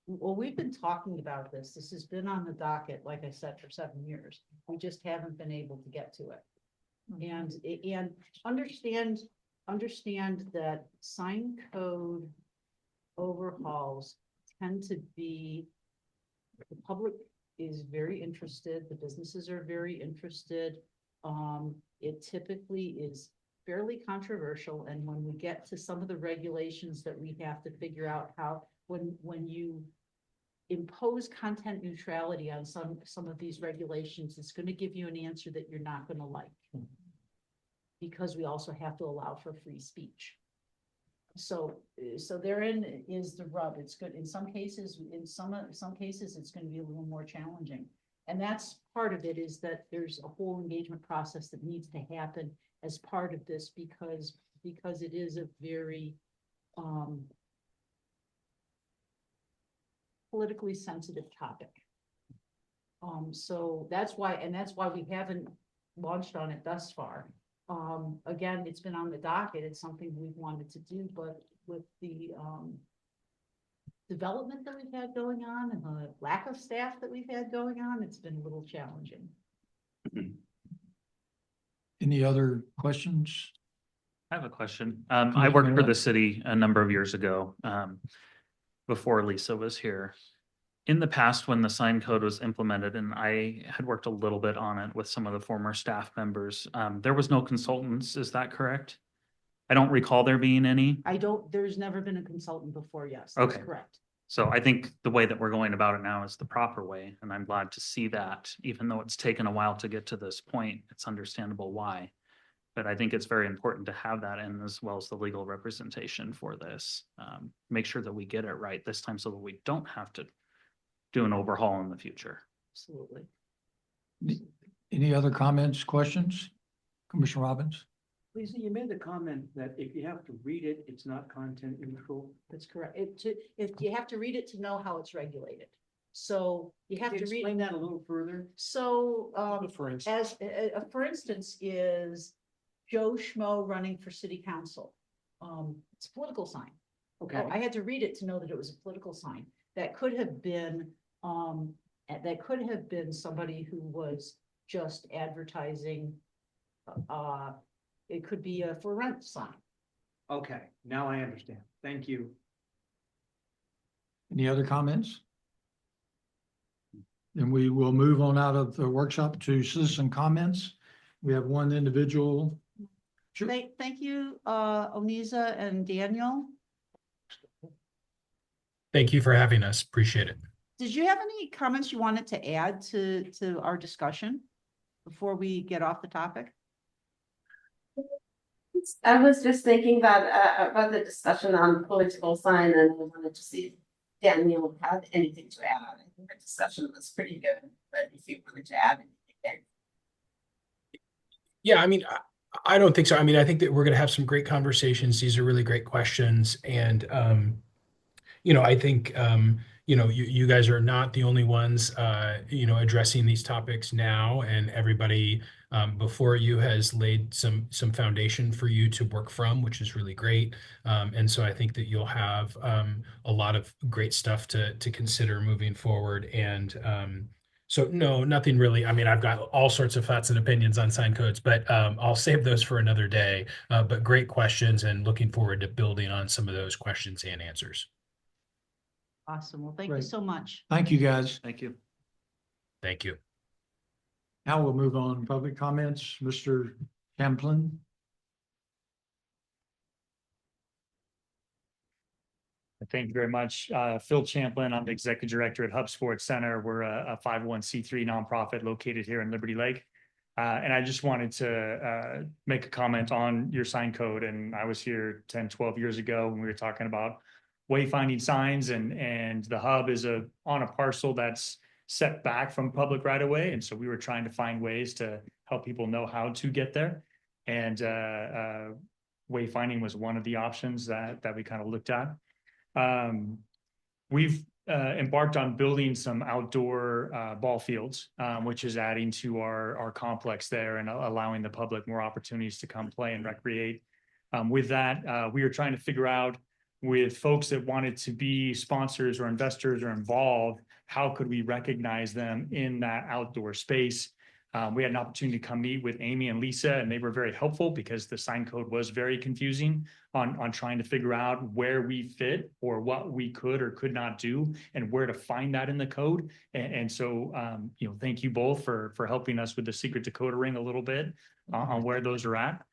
Well, we've been talking about this. This has been on the docket, like I said, for 7 years. We just haven't been able to get to it. And understand that sign code overhauls tend to be, the public is very interested, the businesses are very interested. It typically is fairly controversial, and when we get to some of the regulations that we have to figure out how, when you impose content neutrality on some of these regulations, it's going to give you an answer that you're not going to like. Because we also have to allow for free speech. So therein is the rub. It's good in some cases, some cases, it's going to be a little more challenging. And that's part of it, is that there's a whole engagement process that needs to happen as part of this, because it is a very politically sensitive topic. So that's why we haven't launched on it thus far. Again, it's been on the docket. It's something we've wanted to do, but with the development that we've had going on and the lack of staff that we've had going on, it's been a little challenging. Any other questions? I have a question. I worked for the city a number of years ago, before Lisa was here. In the past, when the sign code was implemented, and I had worked a little bit on it with some of the former staff members, there was no consultants. Is that correct? I don't recall there being any. There's never been a consultant before, yes, that's Okay. correct. So I think the way that we're going about it now is the proper way, and I'm glad to see that, even though it's taken a while to get to this point, it's understandable why. But I think it's very important to have that in, as well as the legal representation for this. Make sure that we get it right this time so that we don't have to do an overhaul in the future. Absolutely. Any other comments, questions? Commissioner Robbins? Lisa, you made the comment that if you have to read it, it's not content neutral. That's correct. If you have to read it to know how it's regulated. So you have Can to you read. explain that a little further? So, For instance, for instance, is Joe Schmo running for city council. It's a political sign. Okay. I had to read it to know that it was a political sign. That could have been somebody who was just advertising. It could be a for rent sign. Okay, now I understand. Thank you. Any other comments? Then we will move on out of the workshop to citizen comments. We have one individual. Sure. Thank you, Onisa and Daniel. Thank you for having us. Appreciate it. Did you have any comments you wanted to add to our discussion before we get off the topic? I was just thinking that about the discussion on political sign, and I wanted to see if Daniel had anything to add. I think the discussion was pretty good, but if you wanted to add anything there. Yeah, I mean, I don't think so. I mean, I think that we're going to have some great conversations. These are really great questions. And, I think, you guys are not the only ones, addressing these topics now, and everybody before you has laid some foundation for you to work from, which is really great. And so I think that you'll have a lot of great stuff to consider moving forward. And so no, nothing really. I mean, I've got all sorts of thoughts and opinions on sign codes, but I'll save those for another day. But great questions, and looking forward to building on some of those questions and answers. Awesome. Well, thank you Great. so much. Thank you, guys. Thank you. Thank you. Now we'll move on. Public comments, Mr. Champlin. Thank you very much. Phil Champlin, I'm the Executive Director at Hub Sports Center. We're a 501c3 nonprofit located here in Liberty Lake. And I just wanted to make a comment on your sign code. And I was here 10, 12 years ago when we were talking about wayfinding signs, and the hub is on a parcel that's set back from public right of way. And so we were trying to find ways to help people know how to get there. And wayfinding was one of the options that we kind of looked at. We've embarked on building some outdoor ball fields, which is adding to our complex there and allowing the public more opportunities to come play and recreate. With that, we were trying to figure out, with folks that wanted to be sponsors or investors or involved, how could we recognize them in that outdoor space? We had an opportunity to come meet with Amy and Lisa, and they were very helpful because the sign code was very confusing on trying to figure out where we fit or what we could or could not do and where to find that in the code. And so, thank you both for helping us with the secret decoder ring a little bit on where those are at.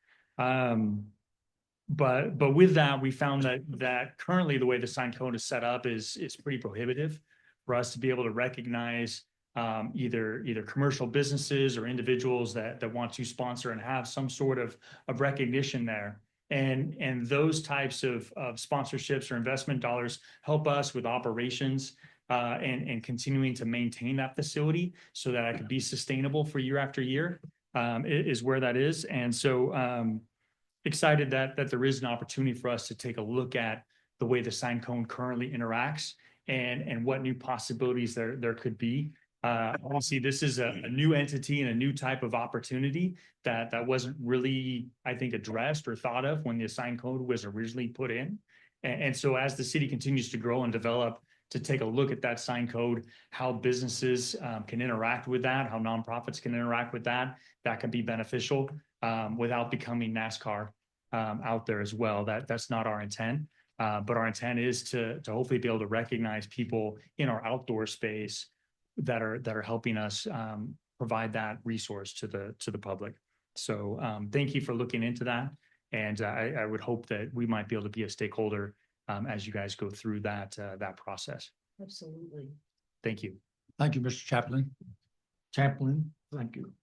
But with that, we found that currently the way the sign code is set up is pretty prohibitive for us to be able to recognize either commercial businesses or individuals that want to sponsor and have some sort of recognition there. And those types of sponsorships or investment dollars help us with operations and continuing to maintain that facility so that it can be sustainable for year after year, is where that is. And so excited that there is an opportunity for us to take a look at the way the sign code currently interacts and what new possibilities there could be. Obviously, this is a new entity and a new type of opportunity that wasn't really, I think, addressed or thought of when the sign code was originally put in. And so as the city continues to grow and develop, to take a look at that sign code, how businesses can interact with that, how nonprofits can interact with that can be beneficial without becoming NASCAR out there as well. That's not our intent. But our intent is to hopefully be able to recognize people in our outdoor space that are helping us provide that resource to the public. So thank you for looking into that. And I would hope that we might be able to be a stakeholder as you guys go through that process. Absolutely. Thank you. Thank you, Mr. Champlin. Thank you.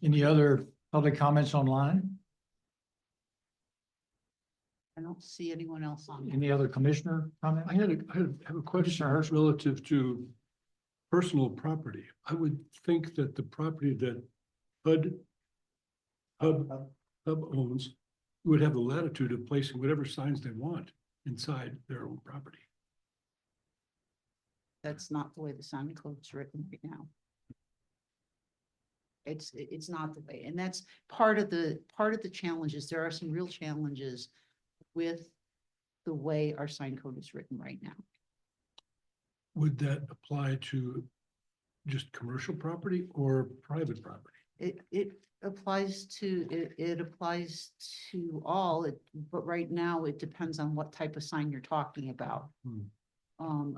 Any other public comments online? I don't see anyone else on. Any other commissioner comment? I have a question relative to personal property. I would think that the property that Hub owns would have the latitude of placing whatever signs they want inside their own property. That's not the way the sign code's written right now. It's not the way, and that's part of the challenges. There are some real challenges with the way our sign code is written right now. Would that apply to just commercial property or private property? It applies to all, but right now it depends on what type of sign you're talking about.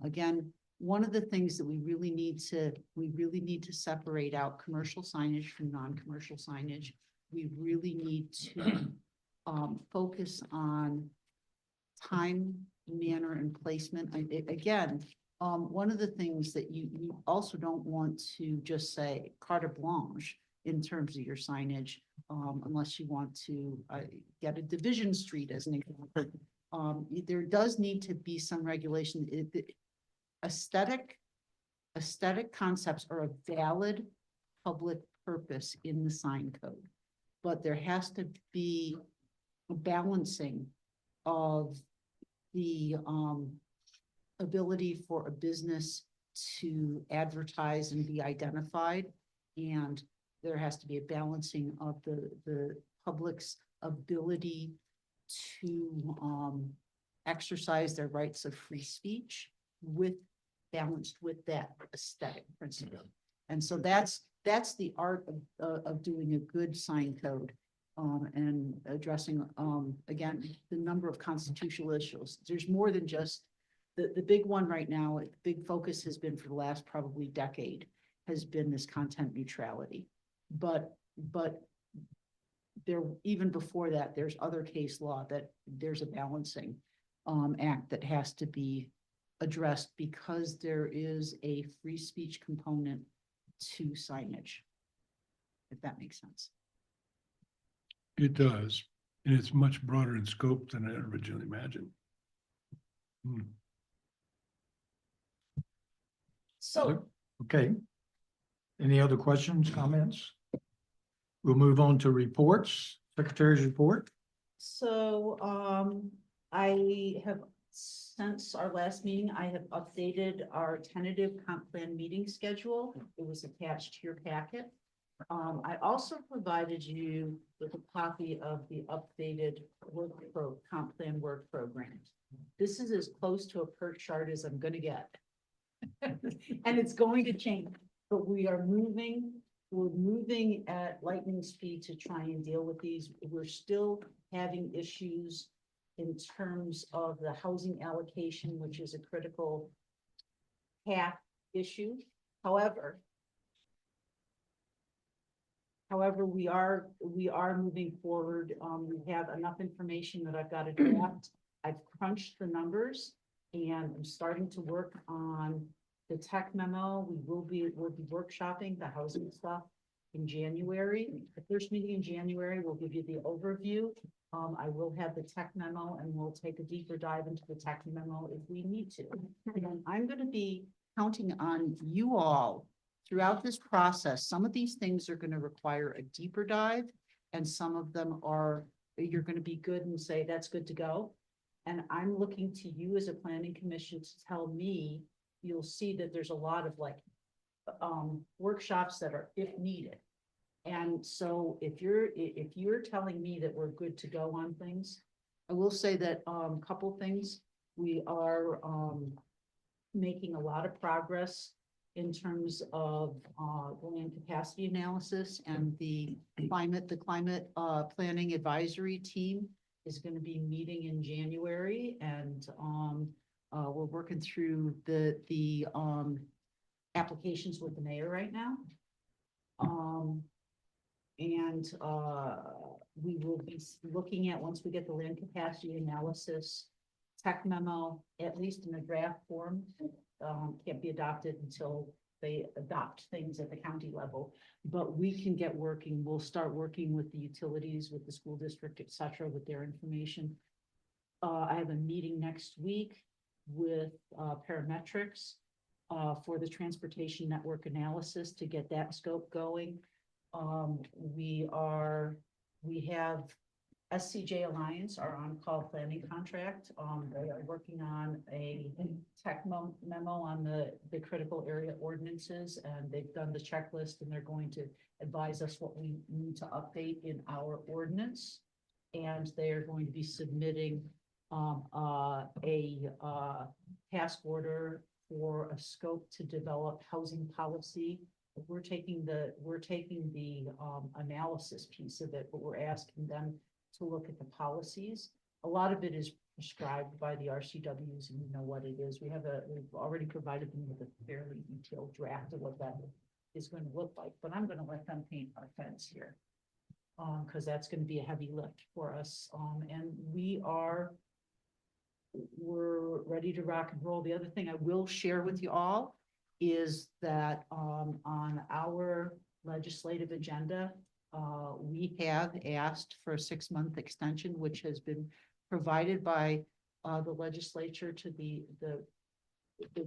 Again, one of the things that we really need to separate out commercial signage from non-commercial signage. We really need to focus on time manner and placement. Again, one of the things that you also don't want to just say carte blanche in terms of your signage, unless you want to get a division street as an example. There does need to be some regulation. Aesthetic concepts are a valid public purpose in the sign code, but there has to be a balancing of the ability for a business to advertise and be identified, and there has to be a balancing of the public's ability to exercise their rights of free speech balanced with that aesthetic principle. And so that's the art of doing a good sign code and addressing again the number of constitutional issues. There's more than just the big one right now. The big focus has been for the last probably decade has been this content neutrality, but there, even before that, there's other case law that there's a balancing act that has to be addressed because there is a free speech component to signage, if that makes sense. It does, and it's much broader in scope than I originally imagined. So, Okay. Any other questions, comments? We'll move on to reports, Secretary's report. so I have, since our last meeting, I have updated our tentative comp plan meeting schedule. It was attached to your packet. I also provided you with a copy of the updated comp plan work program. This is as close to a PERT chart as I'm gonna get. And it's going to change, but we're moving at lightning speed to try and deal with these. We're still having issues in terms of the housing allocation, which is a critical path issue. However, we are moving forward. We have enough information that I've got a draft. I've crunched the numbers and I'm starting to work on the tech memo. We'll be workshopping the housing stuff in January. The first meeting in January, we'll give you the overview. I will have the tech memo and we'll take a deeper dive into the tech memo if we need to. And I'm going to be counting on you all throughout this process. Some of these things are going to require a deeper dive and some of them are, you're going to be good and say, that's good to go. And I'm looking to you as a planning commission to tell me, you'll see that there's a lot of like workshops that are if needed. And so if you're telling me that we're good to go on things, I will say that a couple things. We are making a lot of progress in terms of land capacity analysis, and the climate planning advisory team is going to be meeting in January, and we're working through the applications with the mayor right now. And we will be looking at, once we get the land capacity analysis tech memo, at least in a draft form, can't be adopted until they adopt things at the county level, but we can get working. We'll start working with the utilities, with the school district, et cetera, with their information. I have a meeting next week with parametrics for the transportation network analysis to get that scope going. We have SCJ Alliance, our on-call planning contract. They are working on a tech memo on the critical area ordinances, and they've done the checklist, and they're going to advise us what we need to update in our ordinance. And they are going to be submitting a task order for a scope to develop housing policy. We're taking the analysis piece of it, but we're asking them to look at the policies. A lot of it is prescribed by the RCWs, and you know what it is. We've already provided them with a fairly detailed draft of what that is going to look like, but I'm going to let them paint our fence here. Because that's going to be a heavy lift for us. And we are we're ready to rock and roll. The other thing I will share with you all is that, on our legislative agenda, we have asked for a 6-month extension, which has been provided by, the legislature to the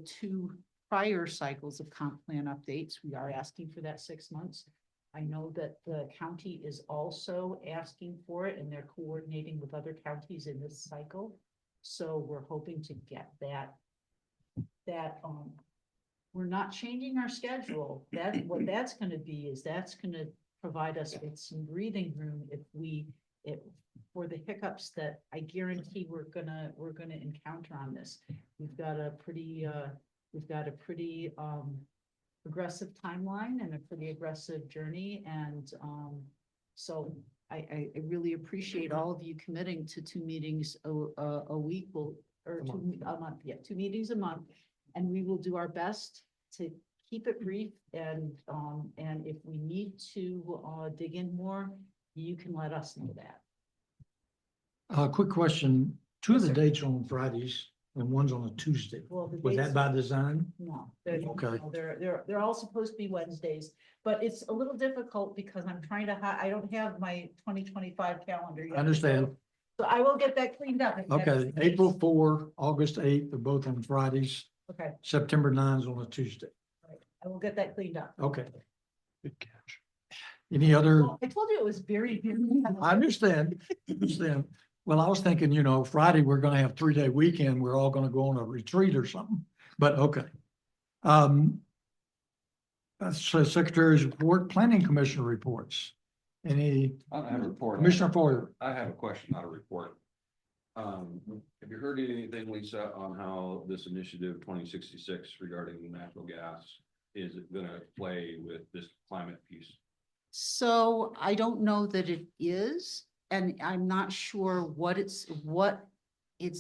2 prior cycles of comp plan updates. We are asking for that 6 months. I know that the county is also asking for it, and they're coordinating with other counties in this cycle. So we're hoping to get that, we're not changing our schedule. What that's gonna be is that's gonna provide us with some breathing room for the hiccups that I guarantee we're gonna encounter on this. We've got a pretty aggressive timeline and a pretty aggressive journey, and so I really appreciate all of you committing to 2 meetings a week, or a month, 2 meetings a month, and we will do our best to keep it brief, and if we need to dig in more, you can let us know that. Quick question, 2 of Yes, the sir. dates are on Fridays and one's on a Tuesday. Well, the Was dates- that by design? No, Okay. they're all supposed to be Wednesdays, but it's a little difficult because I'm trying to, I don't have my 2025 calendar yet. I understand. So I will get that cleaned up. if that is Okay, the case. April 4, August 8, they're both on Fridays. Okay, September 9 is on a Tuesday. I will get that cleaned up. Okay. Good catch. Any other? Well, I told you it was very. I understand. Well, I was thinking, Friday, we're gonna have 3-day weekend. We're all gonna go on a retreat or something, but okay. That's Secretary's report, Planning Commission reports. Any, I don't have a report. Commissioner Foyer? I have a question, not a report. Have you heard anything, Lisa, on how this initiative 2066 regarding natural gas is it gonna play with this climate piece? So I don't know that it is, and I'm not sure what it's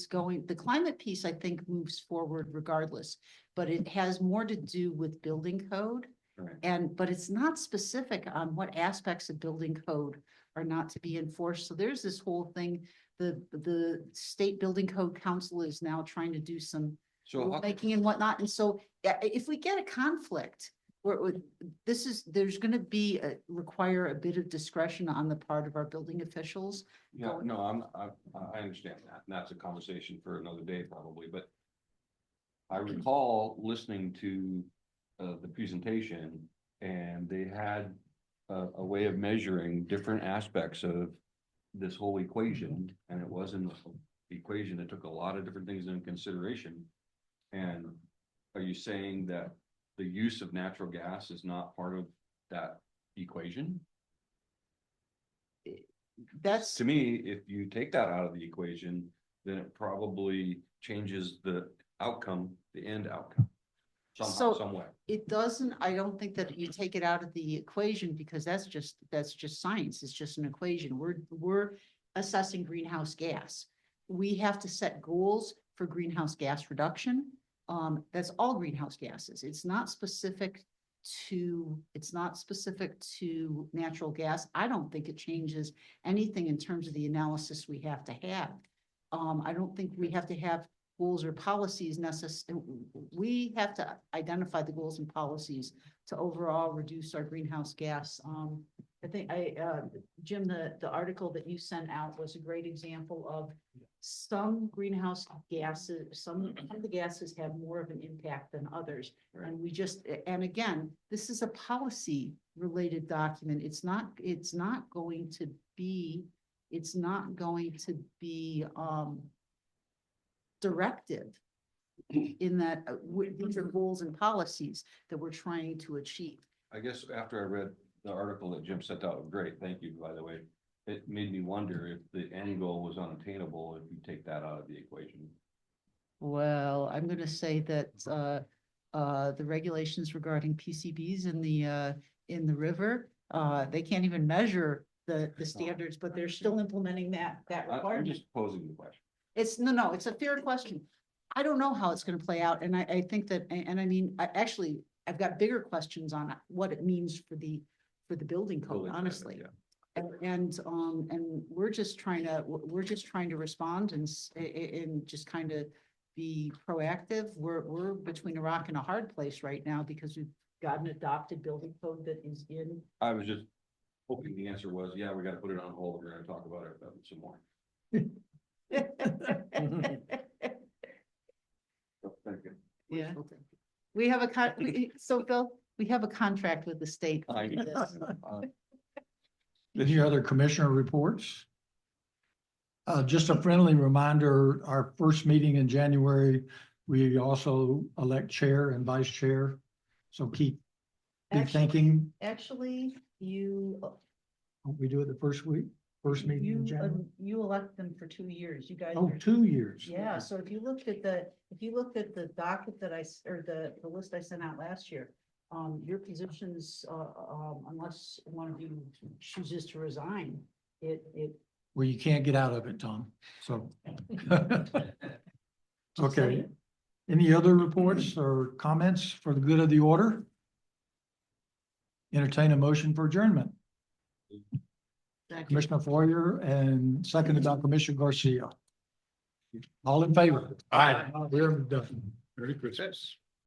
going, the climate piece, I think, moves forward regardless, but it has more to do with building code. Right. But it's not specific on what aspects of building code are not to be enforced. So there's this whole thing, the State Building Code Council is now trying to do some So making and whatnot. And so if we get a conflict, there's gonna be require a bit of discretion on the part of our building officials. yeah, no, I understand that, and that's a conversation for another day probably, but I recall listening to the presentation, and they had a way of measuring different aspects of this whole equation, and it wasn't an equation that took a lot of different things into consideration. And are you saying that the use of natural gas is not part of that equation? That's, To me, if you take that out of the equation, then it probably changes the outcome, the end outcome. Somehow, So- some way. it doesn't, I don't think that you take it out of the equation because that's just science. It's just an equation. We're assessing greenhouse gas. We have to set goals for greenhouse gas reduction. That's all greenhouse gases. It's not specific to natural gas. I don't think it changes anything in terms of the analysis we have to have. I don't think we have to have goals or policies necessary. We have to identify the goals and policies to overall reduce our greenhouse gas. I think Jim, the article that you sent out was a great example of some greenhouse gases, some of the gases have more of an impact than others. Right. And again, this is a policy related document. It's not going to be directive in that these are goals and policies that we're trying to achieve. I guess after I read the article that Jim sent out, great, thank you, by the way. It made me wonder if the end goal was unattainable if you take that out of the equation. Well, I'm going to say that the regulations regarding PCBs in the river, they can't even measure the standards, but they're still implementing that I'm requirement. just posing the question. It's it's a fair question. I don't know how it's going to play out, and I think that, and I mean, I've got bigger questions on what it means for the building code, Building permit, honestly. yeah. And we're just trying to respond and just kind of be proactive. We're between a rock and a hard place right now because we've got an adopted building code that is in. I was just hoping the answer was, yeah, we gotta put it on hold. We're gonna talk about it some more. Thank you. Yeah. We have so Bill, we have a contract with the state. to I- do this. Any other commissioner reports? Just a friendly reminder, our first meeting in January, we also elect chair and vice chair. So be thinking, Actually, you, we do it the first meeting in January. you elect them for 2 years. You guys. Oh, are- 2 years. Yeah, so if you looked at the docket that or the list I sent out last year, your positions, unless one of you chooses to resign, it. Well, you can't get out of it, Tom, so. Just Okay, saying. any other reports or comments for the good of the order? Entertain a motion for adjournment. Commissioner Foyer and seconded by Commissioner Garcia. All in favor? Aye. We're done. Merry Christmas.